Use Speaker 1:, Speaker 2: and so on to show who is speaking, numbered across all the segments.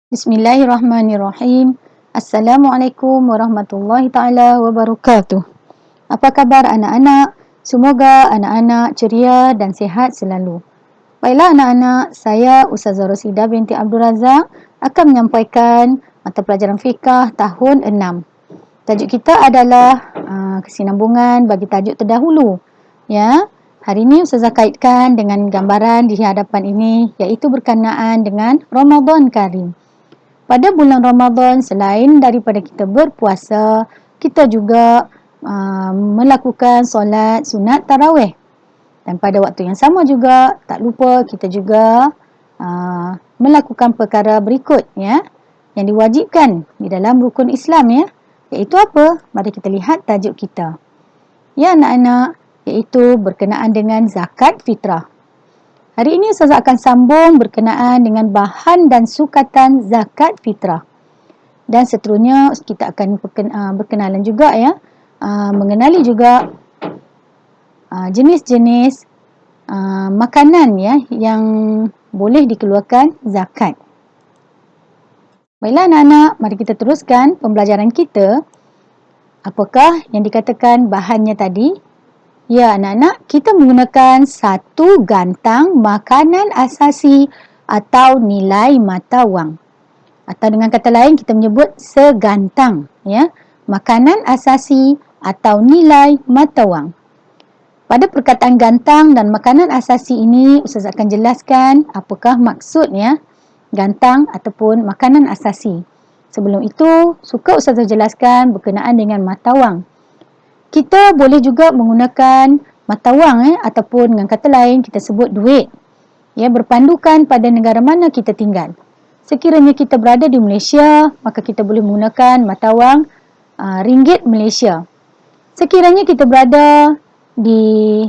Speaker 1: Bismillahirrahmanirrahim. Assalamualaikum warahmatullahi taala wabarakatuh. Apa khabar anak-anak? Semoga anak-anak ceria dan sihat selalu. Baiklah anak-anak, saya Ustazah Rosida binti Abdul Razak akan menyampaikan mata pelajaran fiqah tahun 6. Tajuk kita adalah kesinambungan bagi tajuk terdahulu. Ya. Hari ini Ustazah kaitkan dengan gambaran di hadapan ini, iaitu berkenaan dengan Ramadan Karim. Pada bulan Ramadan, selain daripada kita berpuasa, kita juga melakukan solat sunat tarawih. Dan pada waktu yang sama juga, tak lupa kita juga melakukan perkara berikut ya, yang diwajibkan di dalam rukun Islam ya. Iaitu apa? Mari kita lihat tajuk kita. Ya anak-anak, iaitu berkenaan dengan zakat fitrah. Hari ini Ustazah akan sambung berkenaan dengan bahan dan sukatan zakat fitrah. Dan seterusnya kita akan berkenalan juga ya, mengenali juga jenis-jenis makanan ya yang boleh dikeluarkan zakat. Baiklah anak-anak, mari kita teruskan pembelajaran kita. Apakah yang dikatakan bahannya tadi? Ya anak-anak, kita menggunakan satu gantang makanan asasi atau nilai mata wang. Atau dengan kata lain kita menyebut segantang ya, makanan asasi atau nilai mata wang. Pada perkataan gantang dan makanan asasi ini, Ustazah akan jelaskan apakah maksudnya gantang ataupun makanan asasi. Sebelum itu, suka Ustazah jelaskan berkenaan dengan mata wang. Kita boleh juga menggunakan mata wang ataupun dengan kata lain kita sebut duit. Ya, berpandukan pada negara mana kita tinggal. Sekiranya kita berada di Malaysia, maka kita boleh menggunakan mata wang ringgit Malaysia. Sekiranya kita berada di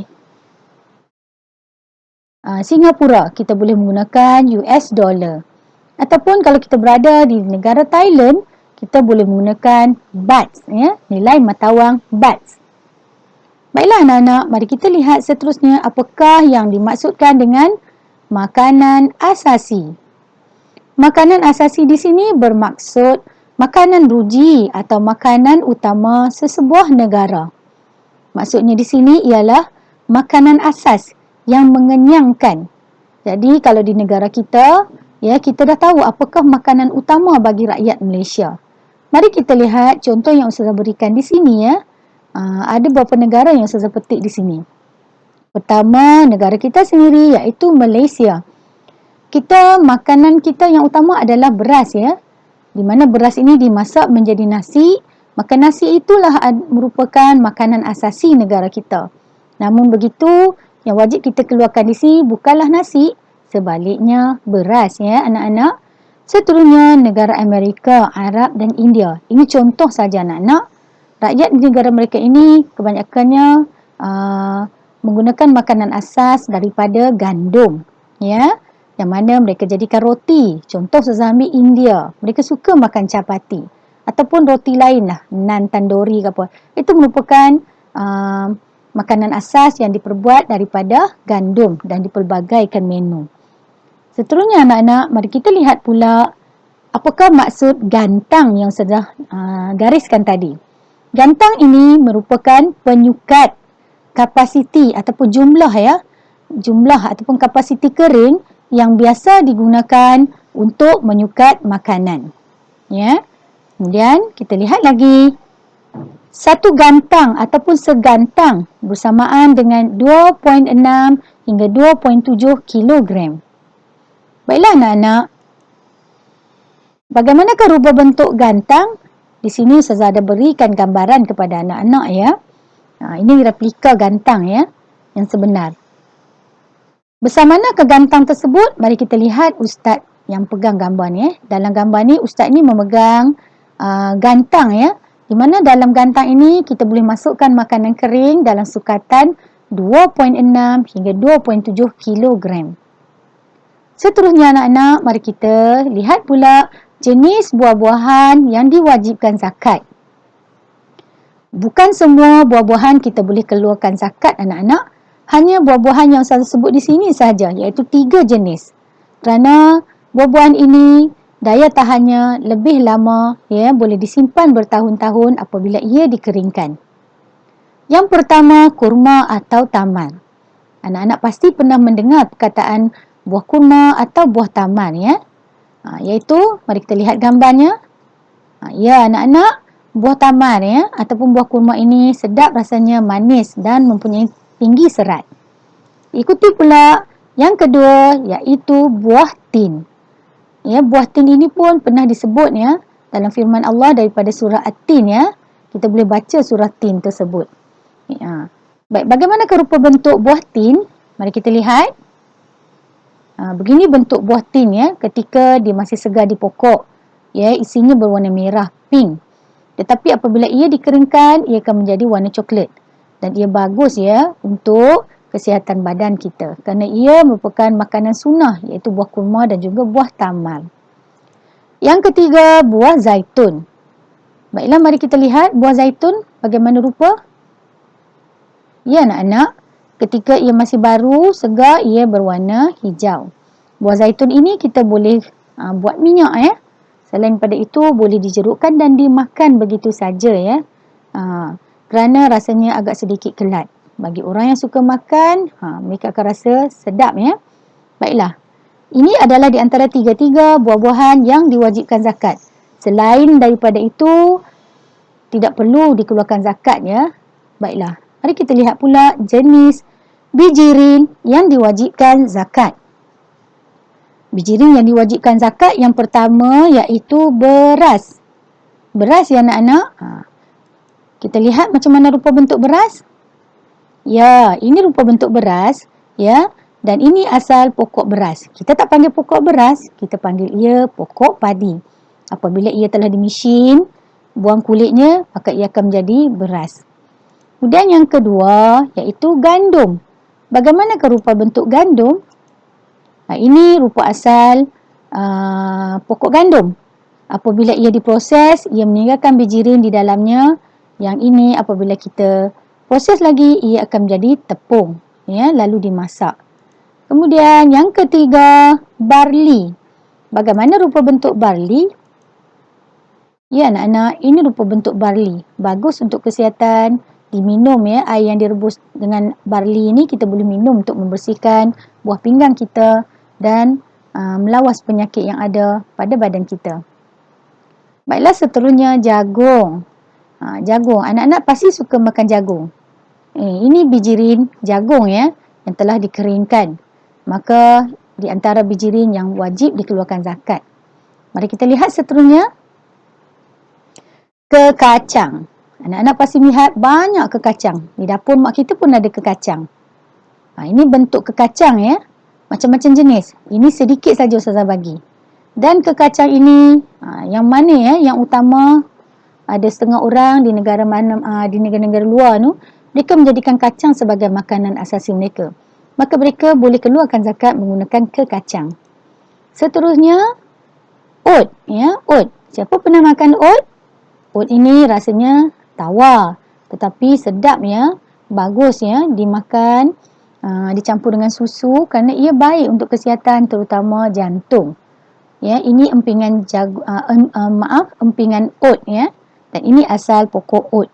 Speaker 1: Singapura, kita boleh menggunakan US dollar. Ataupun kalau kita berada di negara Thailand, kita boleh menggunakan bahts ya, nilai mata wang bahts. Baiklah anak-anak, mari kita lihat seterusnya apakah yang dimaksudkan dengan makanan asasi. Makanan asasi di sini bermaksud makanan ruji atau makanan utama sesebuah negara. Maksudnya di sini ialah makanan asas yang mengenyangkan. Jadi kalau di negara kita, ya kita dah tahu apakah makanan utama bagi rakyat Malaysia. Mari kita lihat contoh yang Ustazah berikan di sini ya. Ada beberapa negara yang Ustazah petik di sini. Pertama, negara kita sendiri iaitu Malaysia. Makanan kita yang utama adalah beras ya. Di mana beras ini dimasak menjadi nasi, maka nasi itulah merupakan makanan asasi negara kita. Namun begitu, yang wajib kita keluarkan di sini bukanlah nasi, sebaliknya beras ya anak-anak. Seterusnya negara Amerika, Arab dan India. Ini contoh saja anak-anak. Rakyat di negara mereka ini kebanyakannya menggunakan makanan asas daripada gandum ya, yang mana mereka jadikan roti. Contoh saya ambil India, mereka suka makan chapati ataupun roti lain lah, naan tandoori ke apa. Itu merupakan makanan asas yang diperbuat daripada gandum dan dipelbagaikan menu. Seterusnya anak-anak, mari kita lihat pula apakah maksud gantang yang sudah gariskan tadi. Gantang ini merupakan penyukat kapasiti ataupun jumlah ya, jumlah ataupun kapasiti kering yang biasa digunakan untuk menyukat makanan. Ya. Kemudian kita lihat lagi. Satu gantang ataupun segantang bersamaan dengan 2.6 hingga 2.7 kilogram. Baiklah anak-anak. Bagaimanakah rupa bentuk gantang? Di sini Ustazah ada berikan gambaran kepada anak-anak ya. Ini replika gantang ya, yang sebenar. Bersamanakah gantang tersebut? Mari kita lihat Ustaz yang pegang gambar ni. Dalam gambar ni Ustaz ni memegang gantang ya. Di mana dalam gantang ini kita boleh masukkan makanan kering dalam sukatan 2.6 hingga 2.7 kilogram. Seterusnya anak-anak, mari kita lihat pula jenis buah-buahan yang diwajibkan zakat. Bukan semua buah-buahan kita boleh keluarkan zakat anak-anak. Hanya buah-buahan yang saya sebut di sini sahaja, iaitu 3 jenis. Kerana buah-buahan ini Daya tahannya lebih lama, ya, boleh disimpan bertahun-tahun apabila ia dikeringkan. Yang pertama, kurma atau tamar. Anak-anak pasti pernah mendengar perkataan buah kurma atau buah tamar, ya. Iaitu, mari kita lihat gambarnya. Ya, anak-anak, buah tamar, ya, ataupun buah kurma ini sedap rasanya, manis dan mempunyai tinggi serat. Ikuti pula yang kedua, iaitu buah tin. Ya, buah tin ini pun pernah disebut, ya, dalam firman Allah daripada surah At-Tin, ya. Kita boleh baca surah Tin tersebut. Ya. Baik, bagaimanakah rupa bentuk buah tin? Mari kita lihat. Begini bentuk buah tin, ya, ketika dia masih segar di pokok. Ya, isinya berwarna merah, pink. Tetapi apabila ia dikeringkan, ia akan menjadi warna coklat. Dan ia bagus, ya, untuk kesihatan badan kita. Kerana ia merupakan makanan sunnah, iaitu buah kurma dan juga buah tamar. Yang ketiga, buah zaitun. Baiklah, mari kita lihat buah zaitun bagaimana rupa. Ya, anak-anak, ketika ia masih baru, segar, ia berwarna hijau. Buah zaitun ini kita boleh buat minyak, ya. Selain pada itu, boleh dijerukkan dan dimakan begitu saja, ya. Kerana rasanya agak sedikit kelat. Bagi orang yang suka makan, mereka akan rasa sedap, ya. Baiklah, ini adalah di antara tiga-tiga buah-buahan yang diwajibkan zakat. Selain daripada itu, tidak perlu dikeluarkan zakat, ya. Baiklah, mari kita lihat pula jenis bijirin yang diwajibkan zakat. Bijirin yang diwajibkan zakat yang pertama iaitu beras. Beras, ya anak-anak. Kita lihat macam mana rupa bentuk beras. Ya, ini rupa bentuk beras, ya. Dan ini asal pokok beras. Kita tak panggil pokok beras, kita panggil ia pokok padi. Apabila ia telah dimesin, buang kulitnya, maka ia akan menjadi beras. Kemudian yang kedua, iaitu gandum. Bagaimanakah rupa bentuk gandum? Ini rupa asal pokok gandum. Apabila ia diproses, ia meninggalkan bijirin di dalamnya. Yang ini apabila kita proses lagi, ia akan menjadi tepung, ya, lalu dimasak. Kemudian yang ketiga, barley. Bagaimana rupa bentuk barley? Ya, anak-anak, ini rupa bentuk barley. Bagus untuk kesihatan, diminum, ya. Air yang direbus dengan barley ini kita boleh minum untuk membersihkan buah pinggang kita dan melawas penyakit yang ada pada badan kita. Baiklah, seterusnya jagung. Jagung, anak-anak pasti suka makan jagung. Ini bijirin jagung, ya, yang telah dikeringkan. Maka di antara bijirin yang wajib dikeluarkan zakat. Mari kita lihat seterusnya. Kekacang. Anak-anak pasti melihat banyak kekacang. Di dapur mak kita pun ada kekacang. Ini bentuk kekacang, ya. Macam-macam jenis. Ini sedikit saja Ustazah bagi. Dan kekacang ini, yang mana, ya, yang utama, ada setengah orang di negara mana, di negara-negara luar tu, mereka menjadikan kacang sebagai makanan asasi mereka. Maka mereka boleh keluarkan zakat menggunakan kekacang. Seterusnya, oat, ya, oat. Siapa pernah makan oat? Oat ini rasanya tawar, tetapi sedap, ya, bagus, ya, dimakan, dicampur dengan susu kerana ia baik untuk kesihatan terutama jantung. Ya, ini empingan empingan oat, ya, dan ini asal pokok oat.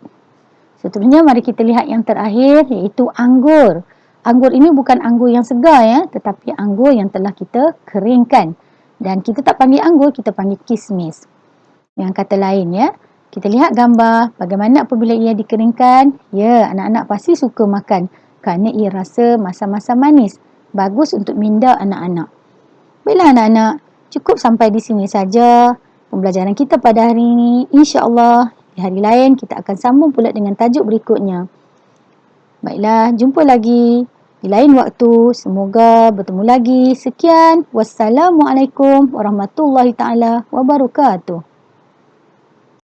Speaker 1: Seterusnya mari kita lihat yang terakhir iaitu anggur. Anggur ini bukan anggur yang segar, ya, tetapi anggur yang telah kita keringkan. Dan kita tak panggil anggur, kita panggil kismis. Yang kata lain, ya. Kita lihat gambar bagaimana apabila ia dikeringkan. Ya, anak-anak pasti suka makan kerana ia rasa masam-masam manis. Bagus untuk minda anak-anak. Baiklah anak-anak, cukup sampai di sini saja pembelajaran kita pada hari ini. InsyaAllah di hari lain kita akan sambung pula dengan tajuk berikutnya. Baiklah, jumpa lagi di lain waktu. Semoga bertemu lagi. Sekian. Wassalamualaikum warahmatullahi taala wabarakatuh.